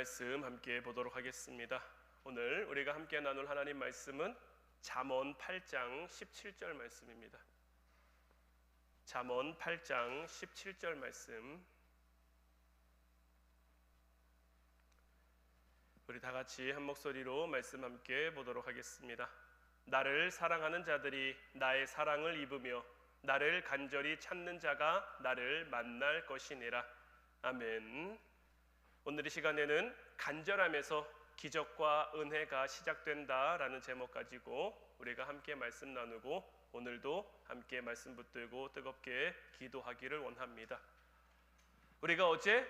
말씀 함께 보도록 하겠습니다. 오늘 우리가 함께 나눌 하나님 말씀은 잠언 8장 17절 말씀입니다. 잠언 8장 17절 말씀, 우리 다 같이 한 목소리로 말씀 함께 보도록 하겠습니다. 나를 사랑하는 자들이 나의 사랑을 입으며 나를 간절히 찾는 자가 나를 만날 것이니라. 아멘. 오늘 이 시간에는 간절함에서 기적과 은혜가 시작된다라는 제목 가지고 우리가 함께 말씀 나누고 오늘도 함께 말씀 붙들고 뜨겁게 기도하기를 원합니다. 우리가 어제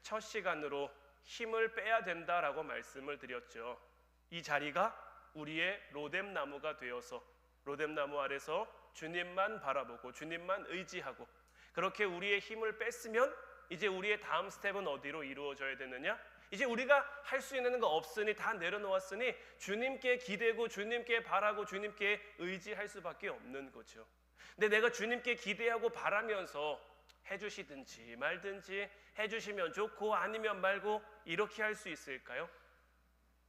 첫 시간으로 힘을 빼야 된다라고 말씀을 드렸죠. 이 자리가 우리의 로뎀나무가 되어서 로뎀나무 아래서 주님만 바라보고 주님만 의지하고 그렇게 우리의 힘을 뺐으면 이제 우리의 다음 스텝은 어디로 이루어져야 되느냐? 이제 우리가 할 수 있는 거 없으니 다 내려놓았으니 주님께 기대고 주님께 바라고 주님께 의지할 수밖에 없는 거죠. 근데 내가 주님께 기대하고 바라면서 해주시든지 말든지 해주시면 좋고 아니면 말고 이렇게 할 수 있을까요?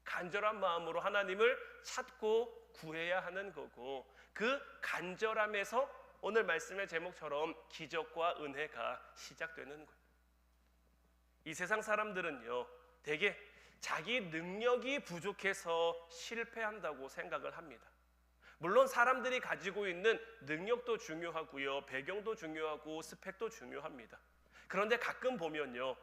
간절한 마음으로 하나님을 찾고 구해야 하는 거고 그 간절함에서 오늘 말씀의 제목처럼 기적과 은혜가 시작되는 거예요. 이 세상 사람들은요, 되게 자기 능력이 부족해서 실패한다고 생각을 합니다. 물론 사람들이 가지고 있는 능력도 중요하고요, 배경도 중요하고 스펙도 중요합니다. 그런데 가끔 보면요,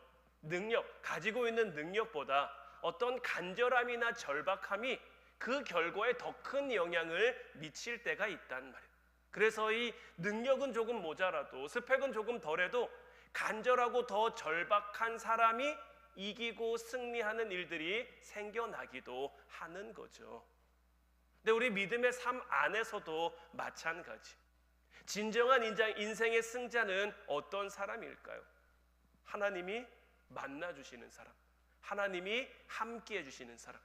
가지고 있는 능력보다 어떤 간절함이나 절박함이 그 결과에 더 큰 영향을 미칠 때가 있단 말이에요. 그래서 이 능력은 조금 모자라도 스펙은 조금 덜해도 간절하고 더 절박한 사람이 이기고 승리하는 일들이 생겨나기도 하는 거죠. 근데 우리 믿음의 삶 안에서도 마찬가지. 진정한 인생의 승자는 어떤 사람일까요? 하나님이 만나주시는 사람, 하나님이 함께해 주시는 사람.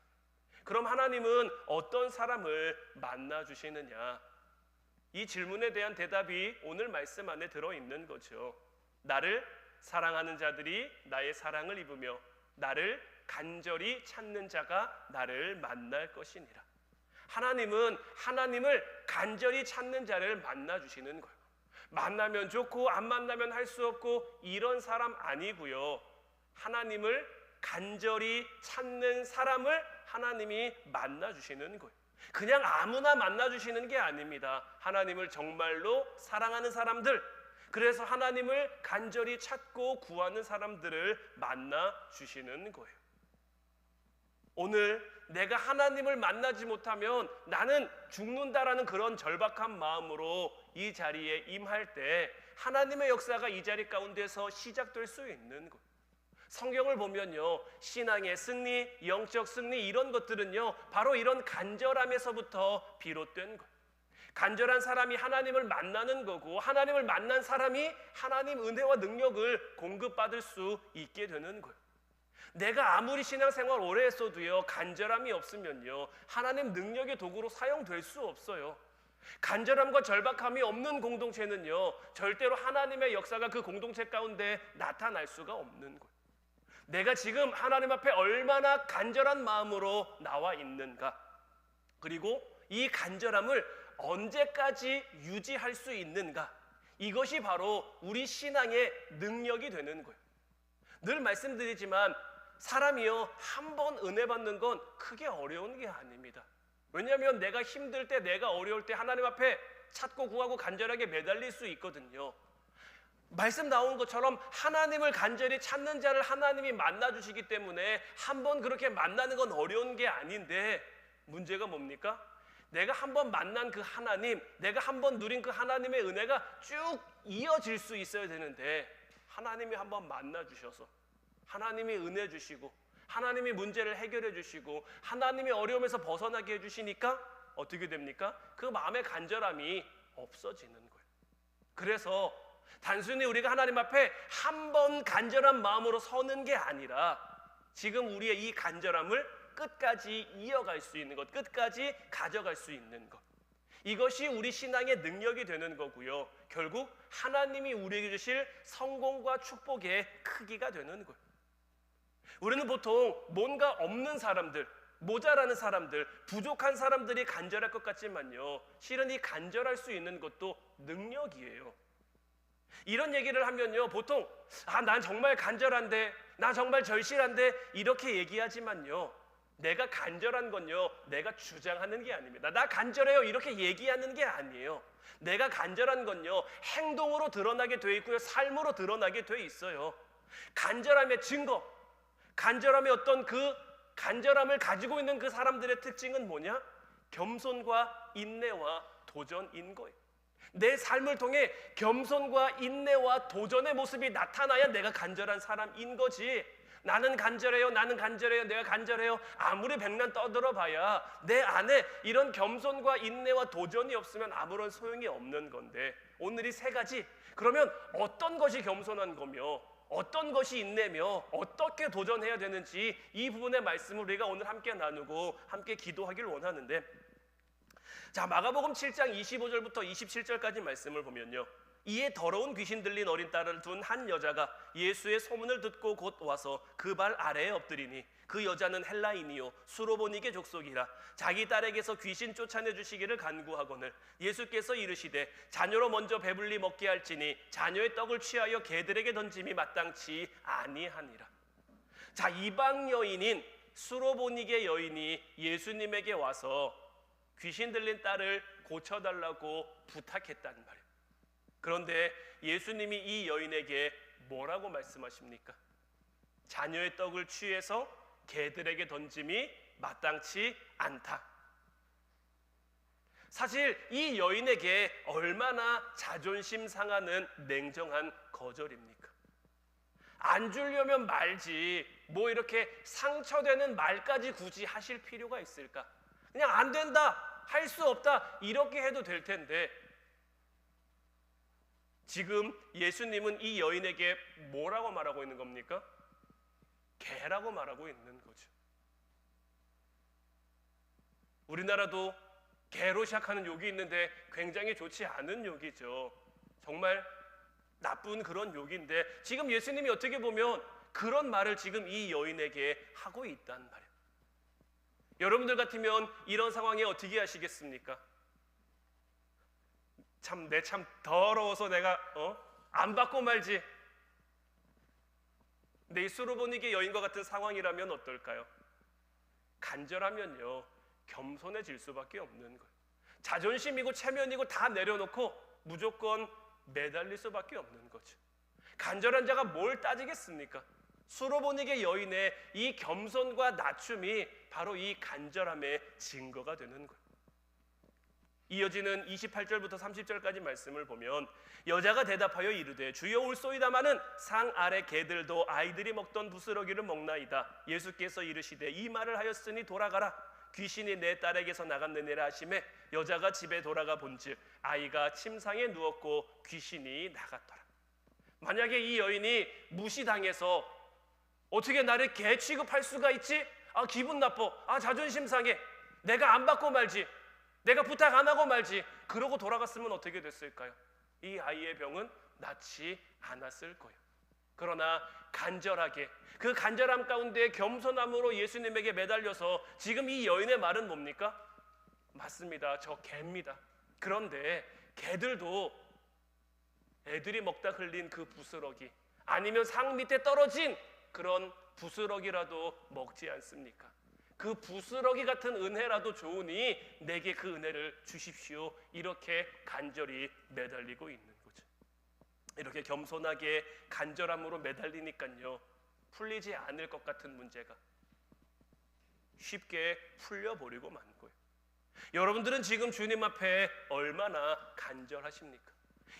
그럼 하나님은 어떤 사람을 만나주시느냐? 이 질문에 대한 대답이 오늘 말씀 안에 들어있는 거죠. 나를 사랑하는 자들이 나의 사랑을 입으며 나를 간절히 찾는 자가 나를 만날 것이니라. 하나님은 하나님을 간절히 찾는 자를 만나주시는 거예요. 만나면 좋고 안 만나면 할 수 없고 이런 사람 아니고요. 하나님을 간절히 찾는 사람을 하나님이 만나주시는 거예요. 그냥 아무나 만나주시는 게 아닙니다. 하나님을 정말로 사랑하는 사람들, 그래서 하나님을 간절히 찾고 구하는 사람들을 만나주시는 거예요. 오늘 내가 하나님을 만나지 못하면 나는 죽는다라는 그런 절박한 마음으로 이 자리에 임할 때 하나님의 역사가 이 자리 가운데서 시작될 수 있는 거예요. 성경을 보면요, 신앙의 승리, 영적 승리 이런 것들은요 바로 이런 간절함에서부터 비롯된 거예요. 간절한 사람이 하나님을 만나는 거고 하나님을 만난 사람이 하나님 은혜와 능력을 공급받을 수 있게 되는 거예요. 내가 아무리 신앙생활 오래 했어도요 간절함이 없으면요 하나님 능력의 도구로 사용될 수 없어요. 간절함과 절박함이 없는 공동체는요 절대로 하나님의 역사가 그 공동체 가운데 나타날 수가 없는 거예요. 내가 지금 하나님 앞에 얼마나 간절한 마음으로 나와 있는가, 그리고 이 간절함을 언제까지 유지할 수 있는가, 이것이 바로 우리 신앙의 능력이 되는 거예요. 늘 말씀드리지만 사람이요 한 번 은혜 받는 건 크게 어려운 게 아닙니다. 왜냐하면 내가 힘들 때 내가 어려울 때 하나님 앞에 찾고 구하고 간절하게 매달릴 수 있거든요. 말씀 나온 것처럼 하나님을 간절히 찾는 자를 하나님이 만나주시기 때문에 한 번 그렇게 만나는 건 어려운 게 아닌데, 문제가 뭡니까? 내가 한 번 만난 그 하나님, 내가 한 번 누린 그 하나님의 은혜가 쭉 이어질 수 있어야 되는데 하나님이 한 번 만나주셔서 하나님이 은혜 주시고 하나님이 문제를 해결해 주시고 하나님이 어려움에서 벗어나게 해주시니까 어떻게 됩니까? 그 마음의 간절함이 없어지는 거예요. 그래서 단순히 우리가 하나님 앞에 한 번 간절한 마음으로 서는 게 아니라 지금 우리의 이 간절함을 끝까지 이어갈 수 있는 것, 끝까지 가져갈 수 있는 것, 이것이 우리 신앙의 능력이 되는 거고요. 결국 하나님이 우리에게 주실 성공과 축복의 크기가 되는 거예요. 우리는 보통 뭔가 없는 사람들, 모자라는 사람들, 부족한 사람들이 간절할 것 같지만요, 실은 이 간절할 수 있는 것도 능력이에요. 이런 얘기를 하면요, 보통 난 정말 간절한데, 나 정말 절실한데 이렇게 얘기하지만요, 내가 간절한 건요, 내가 주장하는 게 아닙니다. 나 간절해요 이렇게 얘기하는 게 아니에요. 내가 간절한 건요, 행동으로 드러나게 돼 있고요, 삶으로 드러나게 돼 있어요. 간절함의 증거, 간절함의 어떤 그 간절함을 가지고 있는 그 사람들의 특징은 뭐냐? 겸손과 인내와 도전인 거예요. 내 삶을 통해 겸손과 인내와 도전의 모습이 나타나야 내가 간절한 사람인 거지. 나는 간절해요, 나는 간절해요, 내가 간절해요, 아무리 백난 떠들어봐야 내 안에 이런 겸손과 인내와 도전이 없으면 아무런 소용이 없는 건데, 오늘 이 세 가지, 그러면 어떤 것이 겸손한 거며 어떤 것이 인내며 어떻게 도전해야 되는지, 이 부분의 말씀을 우리가 오늘 함께 나누고 함께 기도하길 원하는데, 자, 마가복음 7장 25절부터 27절까지 말씀을 보면요, 이에 더러운 귀신 들린 어린 딸을 둔 한 여자가 예수의 소문을 듣고 곧 와서 그 발 아래에 엎드리니, 그 여자는 헬라인이요 수로보니게 족속이라 자기 딸에게서 귀신 쫓아내 주시기를 간구하거늘 예수께서 이르시되 자녀로 먼저 배불리 먹게 할지니 자녀의 떡을 취하여 개들에게 던짐이 마땅치 아니하니라. 자, 이방 여인인 수로보니게 여인이 예수님에게 와서 귀신 들린 딸을 고쳐달라고 부탁했단 말이에요. 그런데 예수님이 이 여인에게 뭐라고 말씀하십니까? 자녀의 떡을 취해서 개들에게 던짐이 마땅치 않다. 사실 이 여인에게 얼마나 자존심 상하는 냉정한 거절입니까? 안 주려면 말지, 뭐 이렇게 상처되는 말까지 굳이 하실 필요가 있을까? 그냥 안 된다, 할 수 없다, 이렇게 해도 될 텐데, 지금 예수님은 이 여인에게 뭐라고 말하고 있는 겁니까? 개라고 말하고 있는 거죠. 우리나라도 개로 시작하는 욕이 있는데 굉장히 좋지 않은 욕이죠. 정말 나쁜 그런 욕인데, 지금 예수님이 어떻게 보면 그런 말을 지금 이 여인에게 하고 있단 말이에요. 여러분들 같으면 이런 상황에 어떻게 하시겠습니까? 참 더러워서 내가 안 받고 말지. 근데 이 수로보니게 여인과 같은 상황이라면 어떨까요? 간절하면요, 겸손해질 수밖에 없는 거예요. 자존심이고 체면이고 다 내려놓고 무조건 매달릴 수밖에 없는 거죠. 간절한 자가 뭘 따지겠습니까? 수로보니게 여인의 이 겸손과 낮춤이 바로 이 간절함의 증거가 되는 거예요. 이어지는 28절부터 30절까지 말씀을 보면, 여자가 대답하여 이르되 주여 올소이다마는 상 아래 개들도 아이들이 먹던 부스러기를 먹나이다. 예수께서 이르시되 이 말을 하였으니 돌아가라, 귀신이 내 딸에게서 나갔느니라 하시매 여자가 집에 돌아가 본즉 아이가 침상에 누웠고 귀신이 나갔더라. 만약에 이 여인이 무시당해서 어떻게 나를 개 취급할 수가 있지? 기분 나빠, 자존심 상해, 내가 안 받고 말지, 내가 부탁 안 하고 말지, 그러고 돌아갔으면 어떻게 됐을까요? 이 아이의 병은 낫지 않았을 거예요. 그러나 간절하게, 그 간절함 가운데 겸손함으로 예수님에게 매달려서 지금 이 여인의 말은 뭡니까? 맞습니다, 저 개입니다. 그런데 개들도 애들이 먹다 흘린 그 부스러기, 아니면 상 밑에 떨어진 그런 부스러기라도 먹지 않습니까? 그 부스러기 같은 은혜라도 좋으니 내게 그 은혜를 주십시오. 이렇게 간절히 매달리고 있는 거죠. 이렇게 겸손하게 간절함으로 매달리니까요, 풀리지 않을 것 같은 문제가 쉽게 풀려버리고 만 거예요. 여러분들은 지금 주님 앞에 얼마나 간절하십니까?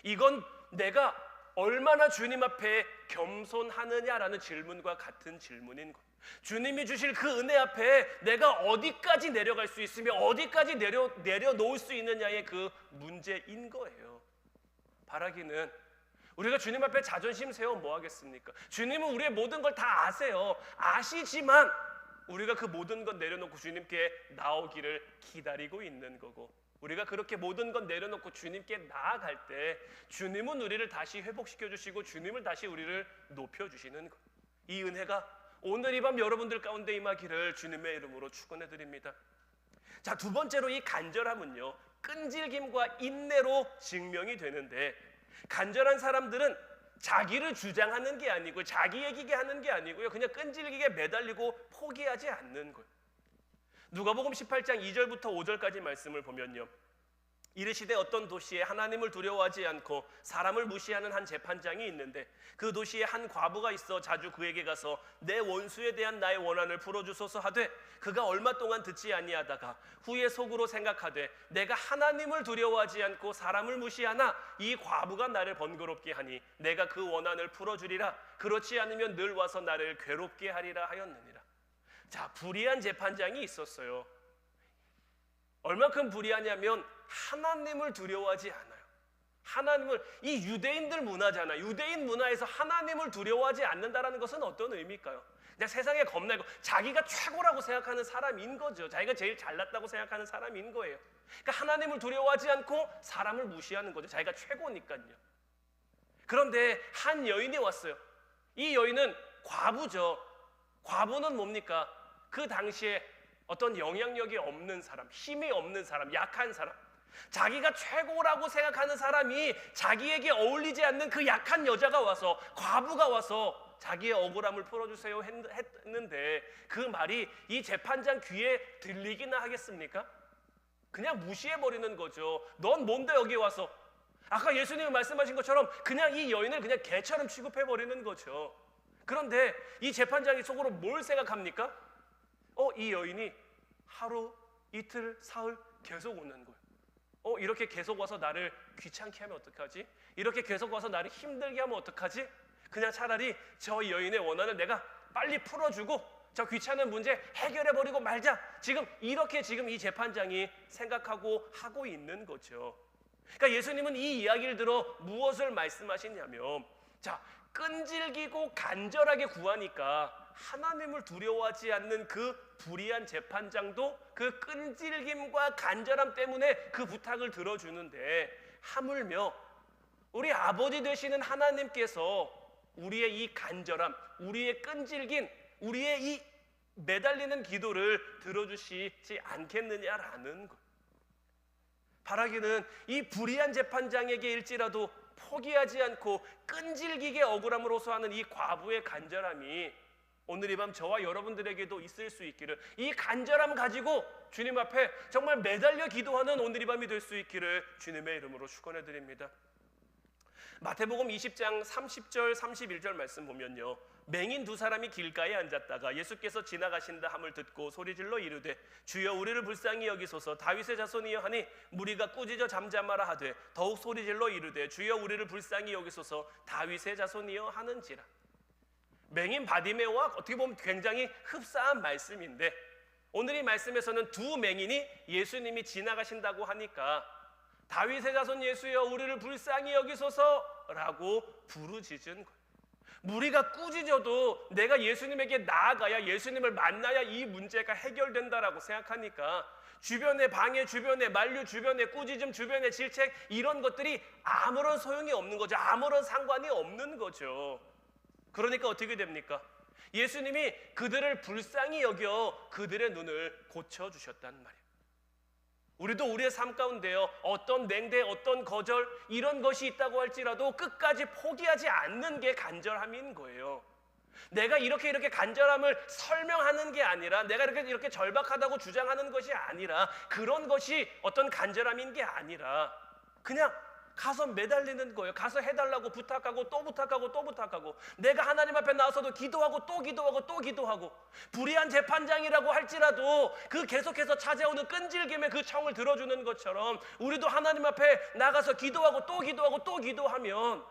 이건 내가 얼마나 주님 앞에 겸손하느냐라는 질문과 같은 질문인 거예요. 주님이 주실 그 은혜 앞에 내가 어디까지 내려갈 수 있으며 어디까지 내려놓을 수 있느냐의 그 문제인 거예요. 바라기는 우리가 주님 앞에 자존심 세워 뭐 하겠습니까? 주님은 우리의 모든 걸 다 아세요. 아시지만 우리가 그 모든 것 내려놓고 주님께 나오기를 기다리고 있는 거고, 우리가 그렇게 모든 것 내려놓고 주님께 나아갈 때 주님은 우리를 다시 회복시켜 주시고 주님을 다시 우리를 높여 주시는 거예요. 이 은혜가 오늘 이 밤 여러분들 가운데 임하기를 주님의 이름으로 축원해 드립니다. 자, 두 번째로 이 간절함은요, 끈질김과 인내로 증명이 되는데, 간절한 사람들은 자기를 주장하는 게 아니고 자기 얘기게 하는 게 아니고요, 그냥 끈질기게 매달리고 포기하지 않는 거예요. 누가복음 18장 2절부터 5절까지 말씀을 보면요, 이르시되 어떤 도시에 하나님을 두려워하지 않고 사람을 무시하는 한 재판장이 있는데, 그 도시에 한 과부가 있어 자주 그에게 가서 내 원수에 대한 나의 원한을 풀어주소서 하되, 그가 얼마 동안 듣지 아니하다가 후에 속으로 생각하되 내가 하나님을 두려워하지 않고 사람을 무시하나 이 과부가 나를 번거롭게 하니 내가 그 원한을 풀어주리라. 그렇지 않으면 늘 와서 나를 괴롭게 하리라 하였느니라. 자, 불의한 재판장이 있었어요. 얼만큼 불의하냐면 하나님을 두려워하지 않아요. 하나님을, 이 유대인들 문화잖아요. 유대인 문화에서 하나님을 두려워하지 않는다는 것은 어떤 의미일까요? 그냥 세상에 겁나고 자기가 최고라고 생각하는 사람인 거죠. 자기가 제일 잘났다고 생각하는 사람인 거예요. 그러니까 하나님을 두려워하지 않고 사람을 무시하는 거죠. 자기가 최고니까요. 그런데 한 여인이 왔어요. 이 여인은 과부죠. 과부는 뭡니까? 그 당시에 어떤 영향력이 없는 사람, 힘이 없는 사람, 약한 사람, 자기가 최고라고 생각하는 사람이 자기에게 어울리지 않는 그 약한 여자가 와서, 과부가 와서 자기의 억울함을 풀어주세요 했는데, 그 말이 이 재판장 귀에 들리기나 하겠습니까? 그냥 무시해버리는 거죠. 넌 뭔데 여기 와서? 아까 예수님이 말씀하신 것처럼 그냥 이 여인을 그냥 개처럼 취급해버리는 거죠. 그런데 이 재판장이 속으로 뭘 생각합니까? 이 여인이 하루, 이틀, 사흘 계속 오는 거예요. 이렇게 계속 와서 나를 귀찮게 하면 어떡하지? 이렇게 계속 와서 나를 힘들게 하면 어떡하지? 그냥 차라리 저 여인의 원한을 내가 빨리 풀어주고 저 귀찮은 문제 해결해버리고 말자. 이렇게 이 재판장이 생각하고 하고 있는 거죠. 그러니까 예수님은 이 이야기를 들어 무엇을 말씀하시냐면, 자, 끈질기고 간절하게 구하니까 하나님을 두려워하지 않는 그 불의한 재판장도 그 끈질김과 간절함 때문에 그 부탁을 들어주는데, 하물며 우리 아버지 되시는 하나님께서 우리의 이 간절함, 우리의 끈질긴, 우리의 이 매달리는 기도를 들어주시지 않겠느냐라는 거예요. 바라기는 이 불의한 재판장에게 일지라도 포기하지 않고 끈질기게 억울함을 호소하는 이 과부의 간절함이 오늘 이 밤 저와 여러분들에게도 있을 수 있기를, 이 간절함 가지고 주님 앞에 정말 매달려 기도하는 오늘 이 밤이 될 수 있기를 주님의 이름으로 축원해 드립니다. 마태복음 20장 30절 31절 말씀 보면요, 맹인 두 사람이 길가에 앉았다가 예수께서 지나가신다 함을 듣고 소리질러 이르되 주여 우리를 불쌍히 여기소서. 다윗의 자손이여 하니 무리가 꾸짖어 잠잠하라 하되 더욱 소리질러 이르되 주여 우리를 불쌍히 여기소서. 다윗의 자손이여 하는지라. 맹인 바디메오와 어떻게 보면 굉장히 흡사한 말씀인데, 오늘 이 말씀에서는 두 맹인이 예수님이 지나가신다고 하니까 다윗의 자손 예수여 우리를 불쌍히 여기소서라고 부르짖은 거예요. 무리가 꾸짖어도 내가 예수님에게 나아가야, 예수님을 만나야 이 문제가 해결된다라고 생각하니까 주변에 방해 주변에 만류 주변에 꾸짖음 주변에 질책, 이런 것들이 아무런 소용이 없는 거죠. 아무런 상관이 없는 거죠. 그러니까 어떻게 됩니까? 예수님이 그들을 불쌍히 여겨 그들의 눈을 고쳐주셨단 말이에요. 우리도 우리의 삶 가운데요, 어떤 냉대, 어떤 거절, 이런 것이 있다고 할지라도 끝까지 포기하지 않는 게 간절함인 거예요. 내가 이렇게 간절함을 설명하는 게 아니라, 내가 이렇게 절박하다고 주장하는 것이 아니라, 그런 것이 어떤 간절함인 게 아니라 그냥 가서 매달리는 거예요. 가서 해달라고 부탁하고 또 부탁하고 또 부탁하고, 내가 하나님 앞에 나와서도 기도하고 또 기도하고 또 기도하고, 불의한 재판장이라고 할지라도 그 계속해서 찾아오는 끈질김의 그 청을 들어주는 것처럼 우리도 하나님 앞에 나가서 기도하고 또 기도하고 또 기도하면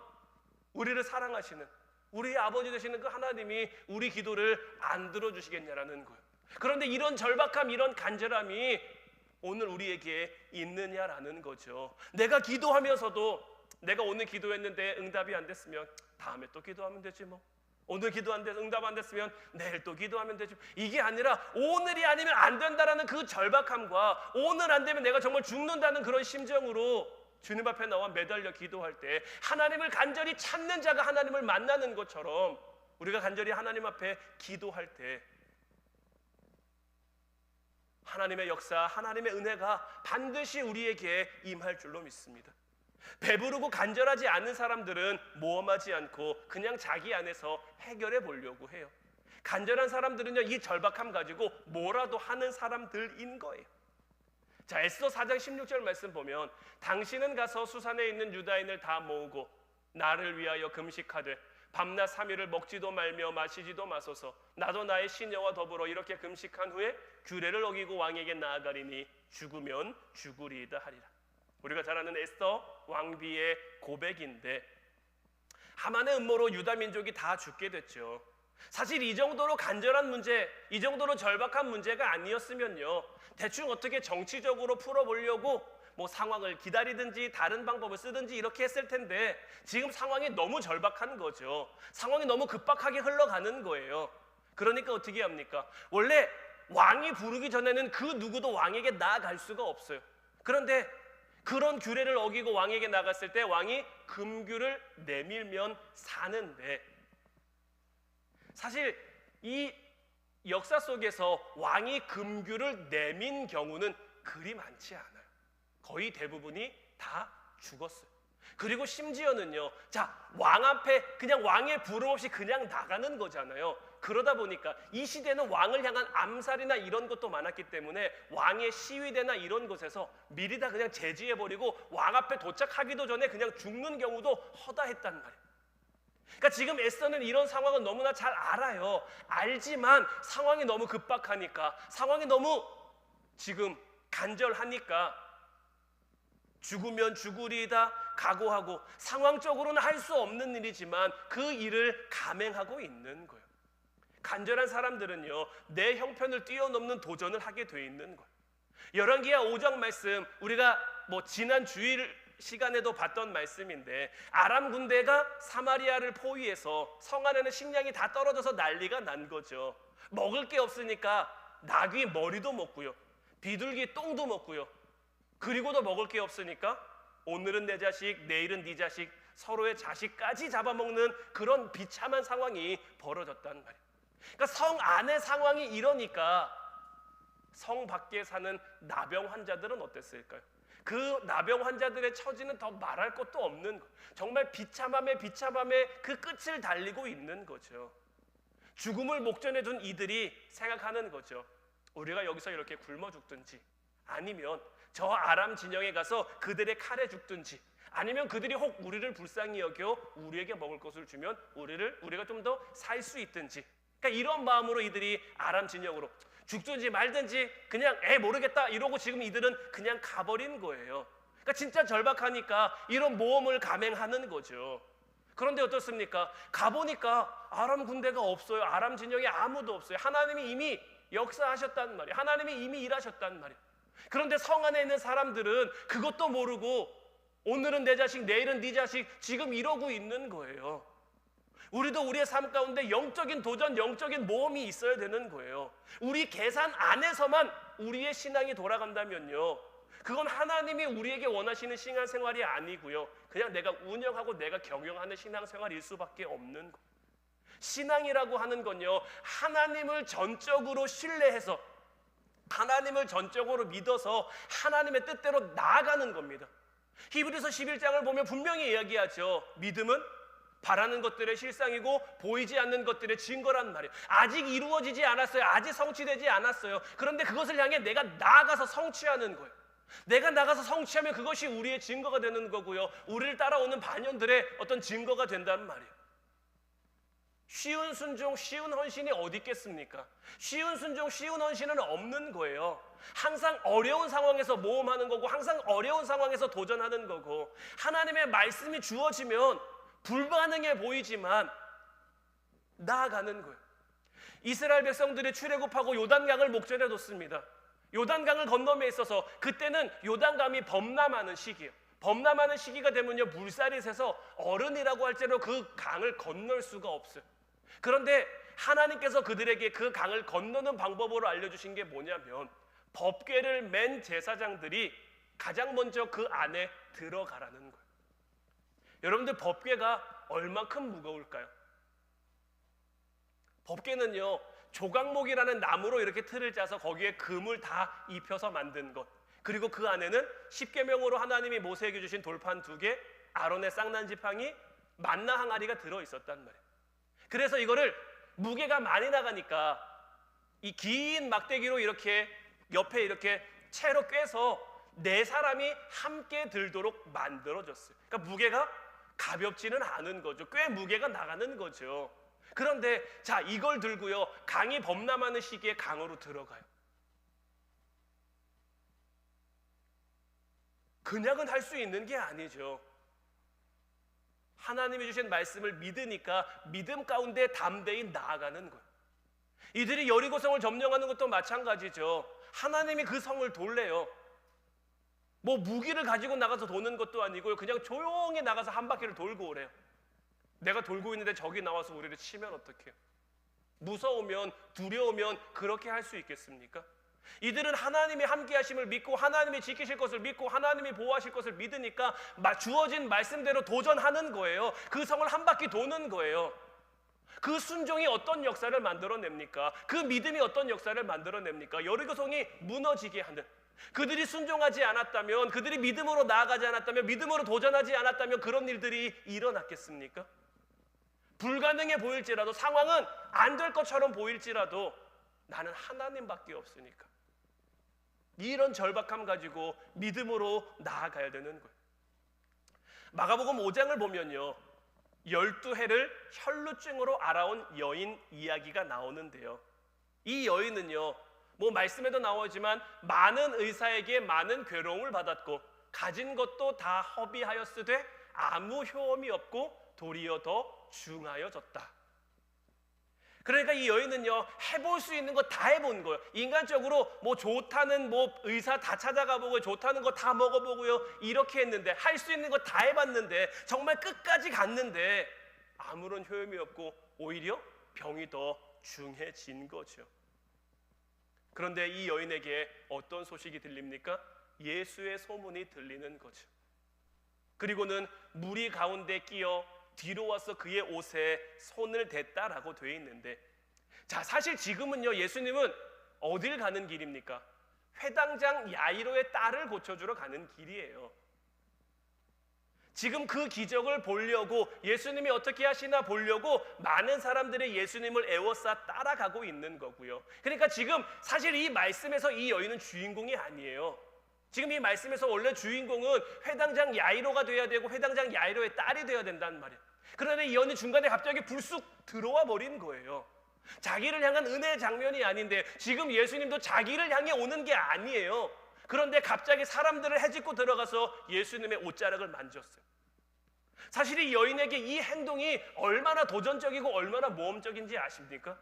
우리를 사랑하시는 우리 아버지 되시는 그 하나님이 우리 기도를 안 들어주시겠냐라는 거예요. 그런데 이런 절박함, 이런 간절함이 오늘 우리에게 있느냐라는 거죠. 내가 기도하면서도 내가 오늘 기도했는데 응답이 안 됐으면 다음에 또 기도하면 되지 뭐. 오늘 기도 안 돼서 응답 안 됐으면 내일 또 기도하면 되지. 이게 아니라 오늘이 아니면 안 된다라는 그 절박함과 오늘 안 되면 내가 정말 죽는다는 그런 심정으로 주님 앞에 나와 매달려 기도할 때 하나님을 간절히 찾는 자가 하나님을 만나는 것처럼 우리가 간절히 하나님 앞에 기도할 때 하나님의 역사, 하나님의 은혜가 반드시 우리에게 임할 줄로 믿습니다. 배부르고 간절하지 않은 사람들은 모험하지 않고 그냥 자기 안에서 해결해 보려고 해요. 간절한 사람들은요, 이 절박함 가지고 뭐라도 하는 사람들인 거예요. 자, 에스더 4장 16절 말씀 보면 당신은 가서 수산에 있는 유다인을 다 모으고 나를 위하여 금식하되 밤낮 3일을 먹지도 말며 마시지도 마소서. 나도 나의 시녀와 더불어 이렇게 금식한 후에 규례를 어기고 왕에게 나아가리니 죽으면 죽으리이다 하리라. 우리가 잘 아는 에스더 왕비의 고백인데 하만의 음모로 유다 민족이 다 죽게 됐죠. 사실 이 정도로 간절한 문제, 이 정도로 절박한 문제가 아니었으면요, 대충 어떻게 정치적으로 풀어보려고 뭐 상황을 기다리든지 다른 방법을 쓰든지 이렇게 했을 텐데 지금 상황이 너무 절박한 거죠. 상황이 너무 급박하게 흘러가는 거예요. 그러니까 어떻게 합니까? 원래 왕이 부르기 전에는 그 누구도 왕에게 나아갈 수가 없어요. 그런데 그런 규례를 어기고 왕에게 나갔을 때 왕이 금규를 내밀면 사는데, 사실 이 역사 속에서 왕이 금규를 내민 경우는 그리 많지 않아요. 거의 대부분이 다 죽었어요. 그리고 심지어는요, 자, 왕 앞에 그냥 왕의 부름 없이 그냥 나가는 거잖아요. 그러다 보니까 이 시대는 왕을 향한 암살이나 이런 것도 많았기 때문에 왕의 시위대나 이런 곳에서 미리 다 그냥 제지해버리고 왕 앞에 도착하기도 전에 그냥 죽는 경우도 허다했단 말이에요. 그러니까 지금 에스더는 이런 상황을 너무나 잘 알아요. 알지만 상황이 너무 급박하니까, 상황이 너무 지금 간절하니까 죽으면 죽으리이다 각오하고 상황적으로는 할 수 없는 일이지만 그 일을 감행하고 있는 거예요. 간절한 사람들은요, 내 형편을 뛰어넘는 도전을 하게 돼 있는 거예요. 열왕기하 5장 말씀, 우리가 뭐 지난 주일 시간에도 봤던 말씀인데 아람 군대가 사마리아를 포위해서 성 안에는 식량이 다 떨어져서 난리가 난 거죠. 먹을 게 없으니까 나귀 머리도 먹고요, 비둘기 똥도 먹고요, 그리고도 먹을 게 없으니까 오늘은 내 자식, 내일은 네 자식, 서로의 자식까지 잡아먹는 그런 비참한 상황이 벌어졌단 말이에요. 그러니까 성 안의 상황이 이러니까 성 밖에 사는 나병 환자들은 어땠을까요? 그 나병 환자들의 처지는 더 말할 것도 없는, 정말 비참함에 그 끝을 달리고 있는 거죠. 죽음을 목전에 둔 이들이 생각하는 거죠. 우리가 여기서 이렇게 굶어 죽든지, 아니면 저 아람 진영에 가서 그들의 칼에 죽든지, 아니면 그들이 혹 우리를 불쌍히 여겨 우리에게 먹을 것을 주면 우리가 좀 더 살 수 있든지, 그러니까 이런 마음으로 이들이 아람 진영으로 죽든지 말든지 그냥 모르겠다 이러고 지금 이들은 그냥 가버린 거예요. 그러니까 진짜 절박하니까 이런 모험을 감행하는 거죠. 그런데 어떻습니까? 가보니까 아람 군대가 없어요. 아람 진영에 아무도 없어요. 하나님이 이미 역사하셨단 말이에요. 하나님이 이미 일하셨단 말이에요. 그런데 성 안에 있는 사람들은 그것도 모르고 오늘은 내 자식, 내일은 네 자식, 지금 이러고 있는 거예요. 우리도 우리의 삶 가운데 영적인 도전, 영적인 모험이 있어야 되는 거예요. 우리 계산 안에서만 우리의 신앙이 돌아간다면요, 그건 하나님이 우리에게 원하시는 신앙생활이 아니고요, 그냥 내가 운영하고 내가 경영하는 신앙생활일 수밖에 없는 거예요. 신앙이라고 하는 건요, 하나님을 전적으로 신뢰해서, 하나님을 전적으로 믿어서 하나님의 뜻대로 나아가는 겁니다. 히브리서 11장을 보면 분명히 이야기하죠. 믿음은 바라는 것들의 실상이고 보이지 않는 것들의 증거란 말이에요. 아직 이루어지지 않았어요. 아직 성취되지 않았어요. 그런데 그것을 향해 내가 나아가서 성취하는 거예요. 내가 나가서 성취하면 그것이 우리의 증거가 되는 거고요, 우리를 따라오는 반연들의 어떤 증거가 된다는 말이에요. 쉬운 순종, 쉬운 헌신이 어디 있겠습니까? 쉬운 순종, 쉬운 헌신은 없는 거예요. 항상 어려운 상황에서 모험하는 거고, 항상 어려운 상황에서 도전하는 거고, 하나님의 말씀이 주어지면 불가능해 보이지만 나아가는 거예요. 이스라엘 백성들이 출애굽하고 요단강을 목전에 뒀습니다. 요단강을 건너에 있어서 그때는 요단강이 범람하는 시기예요. 범람하는 시기가 되면요, 물살이 새서 어른이라고 할지라도 그 강을 건널 수가 없어요. 그런데 하나님께서 그들에게 그 강을 건너는 방법으로 알려주신 게 뭐냐면, 법궤를 맨 제사장들이 가장 먼저 그 안에 들어가라는 거예요. 여러분들, 법궤가 얼마큼 무거울까요? 법궤는요, 조각목이라는 나무로 이렇게 틀을 짜서 거기에 금을 다 입혀서 만든 것, 그리고 그 안에는 십계명으로 하나님이 모세에게 주신 돌판 2개, 아론의 쌍난 지팡이, 만나 항아리가 들어있었단 말이에요. 그래서 이거를 무게가 많이 나가니까 이 긴 막대기로 이렇게 옆에 이렇게 채로 꿰서 4사람이 함께 들도록 만들어졌어요. 그러니까 무게가 가볍지는 않은 거죠. 꽤 무게가 나가는 거죠. 그런데 자, 이걸 들고요, 강이 범람하는 시기에 강으로 들어가요. 그냥은 할 수 있는 게 아니죠. 하나님이 주신 말씀을 믿으니까 믿음 가운데 담대히 나아가는 거예요. 이들이 여리고성을 점령하는 것도 마찬가지죠. 하나님이 그 성을 돌래요. 뭐 무기를 가지고 나가서 도는 것도 아니고요, 그냥 조용히 나가서 한 바퀴를 돌고 오래요. 내가 돌고 있는데 적이 나와서 우리를 치면 어떡해요? 무서우면, 두려우면 그렇게 할 수 있겠습니까? 이들은 하나님이 함께 하심을 믿고 하나님이 지키실 것을 믿고 하나님이 보호하실 것을 믿으니까 주어진 말씀대로 도전하는 거예요. 그 성을 한 바퀴 도는 거예요. 그 순종이 어떤 역사를 만들어냅니까? 그 믿음이 어떤 역사를 만들어냅니까? 여리고성이 무너지게 하는, 그들이 순종하지 않았다면, 그들이 믿음으로 나아가지 않았다면, 믿음으로 도전하지 않았다면 그런 일들이 일어났겠습니까? 불가능해 보일지라도, 상황은 안 될 것처럼 보일지라도 나는 하나님밖에 없으니까, 이런 절박함 가지고 믿음으로 나아가야 되는 거예요. 마가복음 5장을 보면요, 12해를 혈루증으로 알아온 여인 이야기가 나오는데요, 이 여인은요, 뭐 말씀에도 나오지만 많은 의사에게 많은 괴로움을 받았고 가진 것도 다 허비하였으되 아무 효험이 없고 도리어 더 중하여졌다. 그러니까 이 여인은요, 해볼 수 있는 거 다 해본 거예요. 인간적으로 뭐 좋다는 뭐 의사 다 찾아가 보고 좋다는 거 다 먹어보고요, 이렇게 했는데, 할 수 있는 거 다 해봤는데, 정말 끝까지 갔는데 아무런 효험이 없고 오히려 병이 더 중해진 거죠. 그런데 이 여인에게 어떤 소식이 들립니까? 예수의 소문이 들리는 거죠. 그리고는 무리 가운데 끼어 뒤로 와서 그의 옷에 손을 댔다라고 되어 있는데, 자, 사실 지금은요, 예수님은 어딜 가는 길입니까? 회당장 야이로의 딸을 고쳐주러 가는 길이에요. 지금 그 기적을 보려고, 예수님이 어떻게 하시나 보려고 많은 사람들이 예수님을 애워싸 따라가고 있는 거고요. 그러니까 지금 사실 이 말씀에서 이 여인은 주인공이 아니에요. 지금 이 말씀에서 원래 주인공은 회당장 야이로가 돼야 되고 회당장 야이로의 딸이 돼야 된다는 말이에요. 그런데 이 여인이 중간에 갑자기 불쑥 들어와 버린 거예요. 자기를 향한 은혜의 장면이 아닌데, 지금 예수님도 자기를 향해 오는 게 아니에요. 그런데 갑자기 사람들을 헤집고 들어가서 예수님의 옷자락을 만졌어요. 사실 이 여인에게 이 행동이 얼마나 도전적이고 얼마나 모험적인지 아십니까?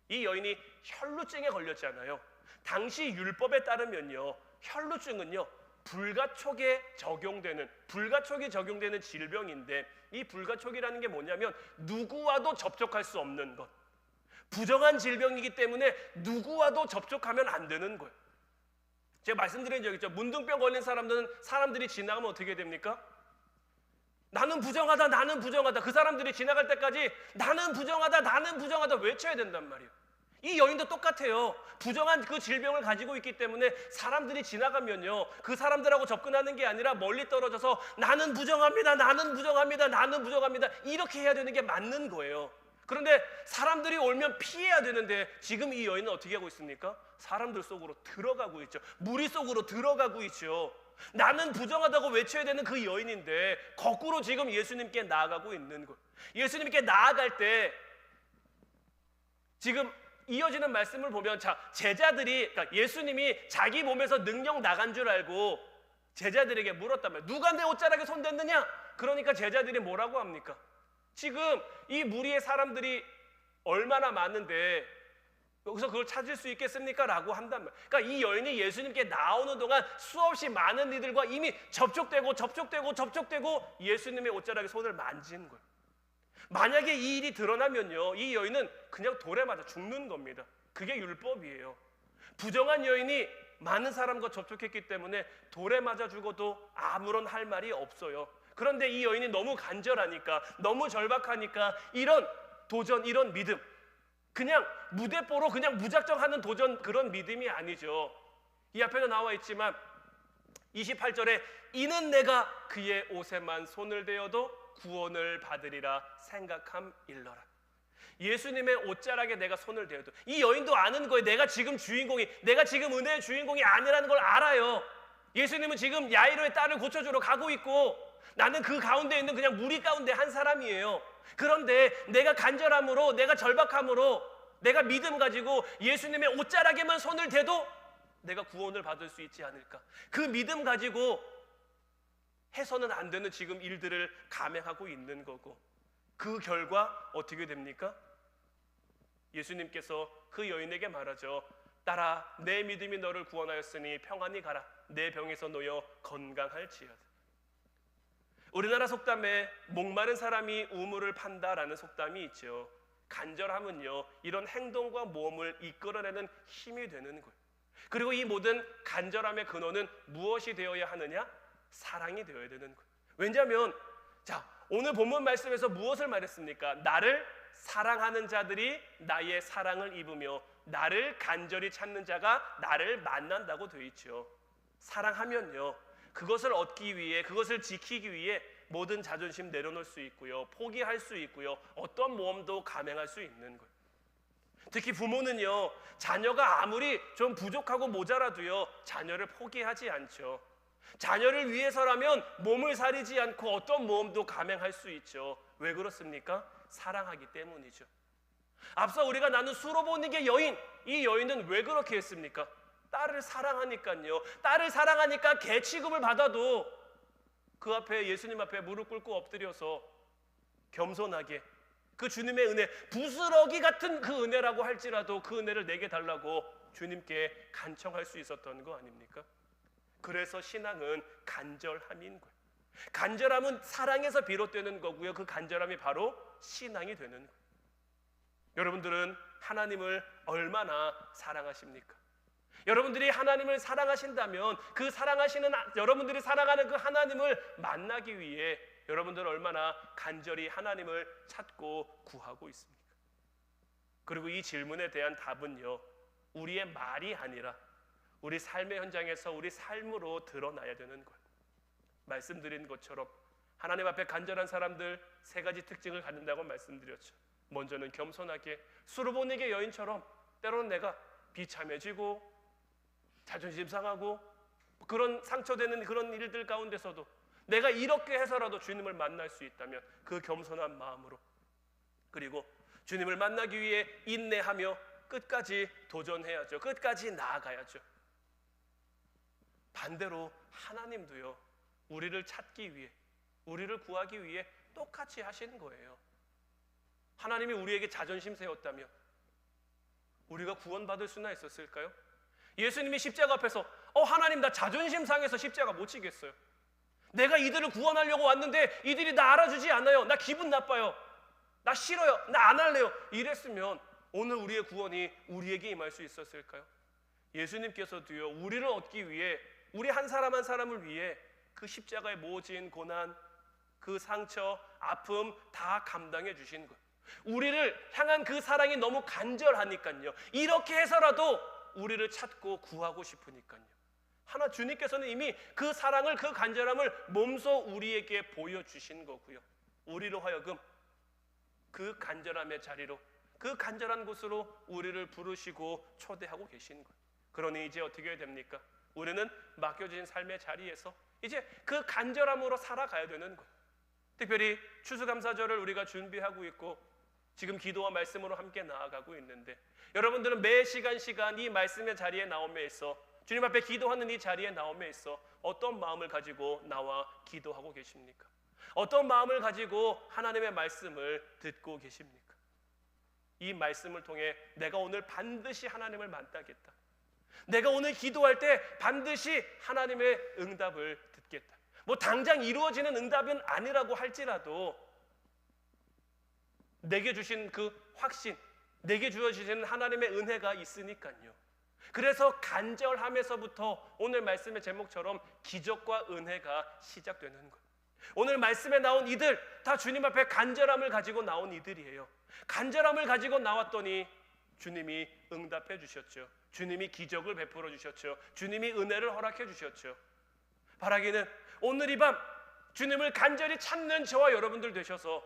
이 여인이 혈루증에 걸렸잖아요. 당시 율법에 따르면요, 혈루증은요, 불가촉이 적용되는 질병인데, 이 불가촉이라는 게 뭐냐면 누구와도 접촉할 수 없는 것, 부정한 질병이기 때문에 누구와도 접촉하면 안 되는 거예요. 제가 말씀드린 적 있죠. 문둥병 걸린 사람들이 지나가면 어떻게 됩니까? 나는 부정하다, 나는 부정하다. 그 사람들이 지나갈 때까지 나는 부정하다, 나는 부정하다 외쳐야 된단 말이에요. 이 여인도 똑같아요. 부정한 그 질병을 가지고 있기 때문에 사람들이 지나가면요, 그 사람들하고 접근하는 게 아니라 멀리 떨어져서 나는 부정합니다, 나는 부정합니다, 나는 부정합니다, 이렇게 해야 되는 게 맞는 거예요. 그런데 사람들이 오면 피해야 되는데, 지금 이 여인은 어떻게 하고 있습니까? 사람들 속으로 들어가고 있죠. 무리 속으로 들어가고 있죠. 나는 부정하다고 외쳐야 되는 그 여인인데 거꾸로 지금 예수님께 나아가고 있는 거예요. 예수님께 나아갈 때 지금 이어지는 말씀을 보면, 자, 제자들이, 그러니까 예수님이 자기 몸에서 능력 나간 줄 알고 제자들에게 물었단 말이에요. 누가 내 옷자락에 손댔느냐? 그러니까 제자들이 뭐라고 합니까? 지금 이 무리의 사람들이 얼마나 많은데 여기서 그걸 찾을 수 있겠습니까? 라고 한단 말이에요. 그러니까 이 여인이 예수님께 나오는 동안 수없이 많은 이들과 이미 접촉되고 예수님의 옷자락에 손을 만진 거예요. 만약에 이 일이 드러나면요, 이 여인은 그냥 돌에 맞아 죽는 겁니다. 그게 율법이에요. 부정한 여인이 많은 사람과 접촉했기 때문에 돌에 맞아 죽어도 아무런 할 말이 없어요. 그런데 이 여인이 너무 간절하니까, 너무 절박하니까 이런 도전, 이런 믿음, 그냥 무대뽀로 그냥 무작정 하는 도전, 그런 믿음이 아니죠. 이 앞에도 나와 있지만 28절에 이는 내가 그의 옷에만 손을 대어도 구원을 받으리라 생각함 일러라. 예수님의 옷자락에 내가 손을 대어도, 이 여인도 아는 거예요. 내가 지금 은혜의 주인공이 아니라는 걸 알아요. 예수님은 지금 야이로의 딸을 고쳐주러 가고 있고 나는 그 가운데 있는 그냥 무리 가운데 한 사람이에요. 그런데 내가 간절함으로, 내가 절박함으로, 내가 믿음 가지고 예수님의 옷자락에만 손을 대도 내가 구원을 받을 수 있지 않을까. 그 믿음 가지고 해서는 안 되는 지금 일들을 감행하고 있는 거고, 그 결과 어떻게 됩니까? 예수님께서 그 여인에게 말하죠. 딸아, 내 믿음이 너를 구원하였으니 평안히 가라. 내 병에서 놓여 건강할지어다. 우리나라 속담에 목마른 사람이 우물을 판다라는 속담이 있죠. 간절함은요, 이런 행동과 모험을 이끌어내는 힘이 되는 거예요. 그리고 이 모든 간절함의 근원은 무엇이 되어야 하느냐? 사랑이 되어야 되는 거예요. 왜냐하면 오늘 본문 말씀에서 무엇을 말했습니까? 나를 사랑하는 자들이 나의 사랑을 입으며 나를 간절히 찾는 자가 나를 만난다고 되어 있죠. 사랑하면요, 그것을 얻기 위해, 그것을 지키기 위해 모든 자존심 내려놓을 수 있고요, 포기할 수 있고요, 어떤 모험도 감행할 수 있는 거예요. 특히 부모는요, 자녀가 아무리 좀 부족하고 모자라도요, 자녀를 포기하지 않죠. 자녀를 위해서라면 몸을 사리지 않고 어떤 모험도 감행할 수 있죠. 왜 그렇습니까? 사랑하기 때문이죠. 앞서 우리가 나눈 수로보니게 여인, 이 여인은 왜 그렇게 했습니까? 딸을 사랑하니까요. 딸을 사랑하니까 개 취급을 받아도 그 앞에, 예수님 앞에 무릎 꿇고 엎드려서 겸손하게 그 주님의 은혜, 부스러기 같은 그 은혜라고 할지라도 그 은혜를 내게 달라고 주님께 간청할 수 있었던 거 아닙니까? 그래서 신앙은 간절함인 거예요. 간절함은 사랑에서 비롯되는 거고요, 그 간절함이 바로 신앙이 되는 거예요. 여러분들은 하나님을 얼마나 사랑하십니까? 여러분들이 하나님을 사랑하신다면 그 사랑하시는, 여러분들이 사랑하는 그 하나님을 만나기 위해 여러분들은 얼마나 간절히 하나님을 찾고 구하고 있습니까? 그리고 이 질문에 대한 답은요, 우리의 말이 아니라 우리 삶의 현장에서 우리 삶으로 드러나야 되는 거예요. 말씀드린 것처럼 하나님 앞에 간절한 사람들 세 가지 특징을 갖는다고 말씀드렸죠. 먼저는 겸손하게, 수르보니게 여인처럼 때로는 내가 비참해지고 자존심 상하고 그런 상처되는 그런 일들 가운데서도 내가 이렇게 해서라도 주님을 만날 수 있다면 그 겸손한 마음으로, 그리고 주님을 만나기 위해 인내하며 끝까지 도전해야죠. 끝까지 나아가야죠. 반대로 하나님도요, 우리를 찾기 위해, 우리를 구하기 위해 똑같이 하시는 거예요. 하나님이 우리에게 자존심 세웠다며 우리가 구원받을 수나 있었을까요? 예수님이 십자가 앞에서 하나님, 나 자존심 상해서 십자가 못 지겠어요. 내가 이들을 구원하려고 왔는데 이들이 나 알아주지 않아요. 나 기분 나빠요. 나 싫어요. 나 안 할래요. 이랬으면 오늘 우리의 구원이 우리에게 임할 수 있었을까요? 예수님께서도요, 우리를 얻기 위해, 우리 한 사람 한 사람을 위해 그 십자가의 모진 고난, 그 상처, 아픔 다 감당해 주신 거예요. 우리를 향한 그 사랑이 너무 간절하니까요, 이렇게 해서라도 우리를 찾고 구하고 싶으니까요, 주님께서는 이미 그 사랑을, 그 간절함을 몸소 우리에게 보여주신 거고요, 우리로 하여금 그 간절함의 자리로, 그 간절한 곳으로 우리를 부르시고 초대하고 계신 거예요. 그러니 이제 어떻게 해야 됩니까? 우리는 맡겨진 삶의 자리에서 이제 그 간절함으로 살아가야 되는 거예요. 특별히 추수감사절을 우리가 준비하고 있고 지금 기도와 말씀으로 함께 나아가고 있는데, 여러분들은 매 시간 이 말씀의 자리에 나옴에 있어, 주님 앞에 기도하는 이 자리에 나옴에 있어 어떤 마음을 가지고 나와 기도하고 계십니까? 어떤 마음을 가지고 하나님의 말씀을 듣고 계십니까? 이 말씀을 통해 내가 오늘 반드시 하나님을 만나겠다, 내가 오늘 기도할 때 반드시 하나님의 응답을 듣겠다. 뭐 당장 이루어지는 응답은 아니라고 할지라도 내게 주신 그 확신, 내게 주어지는 하나님의 은혜가 있으니까요. 그래서 간절함에서부터 오늘 말씀의 제목처럼 기적과 은혜가 시작되는 거예요. 오늘 말씀에 나온 이들 다 주님 앞에 간절함을 가지고 나온 이들이에요. 간절함을 가지고 나왔더니 주님이 응답해 주셨죠. 주님이 기적을 베풀어 주셨죠. 주님이 은혜를 허락해 주셨죠. 바라기는 오늘 이 밤 주님을 간절히 찾는 저와 여러분들 되셔서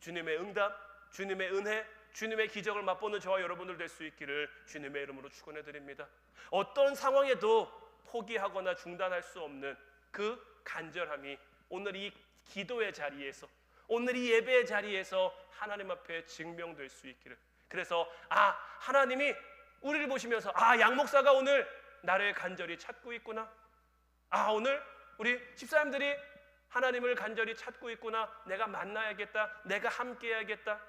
주님의 응답, 주님의 은혜, 주님의 기적을 맛보는 저와 여러분들 될 수 있기를 주님의 이름으로 축원해 드립니다. 어떤 상황에도 포기하거나 중단할 수 없는 그 간절함이 오늘 이 기도의 자리에서, 오늘 이 예배의 자리에서 하나님 앞에 증명될 수 있기를. 그래서 하나님이 우리를 보시면서 양 목사가 오늘 나를 간절히 찾고 있구나. 오늘 우리 집사님들이 하나님을 간절히 찾고 있구나. 내가 만나야겠다. 내가 함께 해야겠다.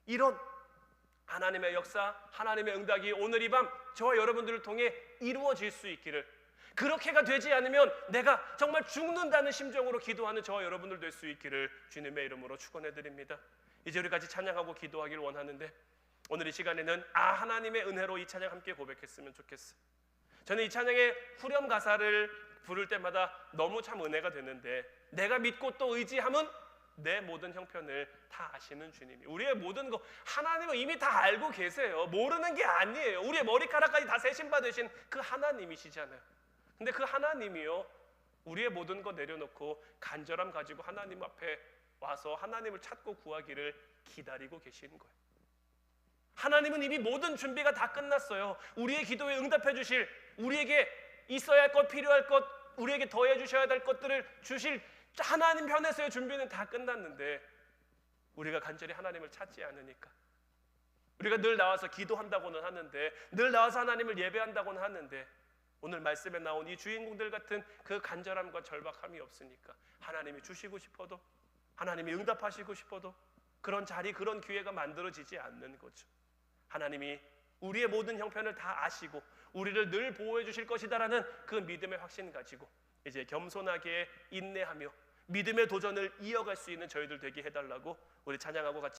이런 하나님의 역사, 하나님의 응답이 오늘 이 밤 저와 여러분들을 통해 이루어질 수 있기를. 그렇게가 되지 않으면 내가 정말 죽는다는 심정으로 기도하는 저와 여러분들 될 수 있기를 주님의 이름으로 축원해 드립니다. 이제 우리 같이 찬양하고 기도하길 원하는데, 오늘 이 시간에는 하나님의 은혜로 이 찬양 함께 고백했으면 좋겠어요. 저는 이 찬양의 후렴 가사를 부를 때마다 너무 참 은혜가 되는데, 내가 믿고 또 의지함은 내 모든 형편을 다 아시는 주님이, 우리의 모든 거 하나님은 이미 다 알고 계세요. 모르는 게 아니에요. 우리의 머리카락까지 다 세신 받으신 그 하나님이시잖아요. 근데 그 하나님이요, 우리의 모든 거 내려놓고 간절함 가지고 하나님 앞에 와서 하나님을 찾고 구하기를 기다리고 계시는 거예요. 하나님은 이미 모든 준비가 다 끝났어요. 우리의 기도에 응답해 주실, 우리에게 있어야 할 것, 필요할 것, 우리에게 더해 주셔야 될 것들을 주실 하나님 편에서의 준비는 다 끝났는데, 우리가 간절히 하나님을 찾지 않으니까, 우리가 늘 나와서 기도한다고는 하는데, 늘 나와서 하나님을 예배한다고는 하는데, 오늘 말씀에 나온 이 주인공들 같은 그 간절함과 절박함이 없으니까 하나님이 주시고 싶어도, 하나님이 응답하시고 싶어도 그런 자리, 그런 기회가 만들어지지 않는 거죠. 하나님이 우리의 모든 형편을 다 아시고 우리를 늘 보호해 주실 것이다라는 그 믿음의 확신 가지고 이제 겸손하게 인내하며 믿음의 도전을 이어갈 수 있는 저희들 되게 해달라고 우리 찬양하고 같이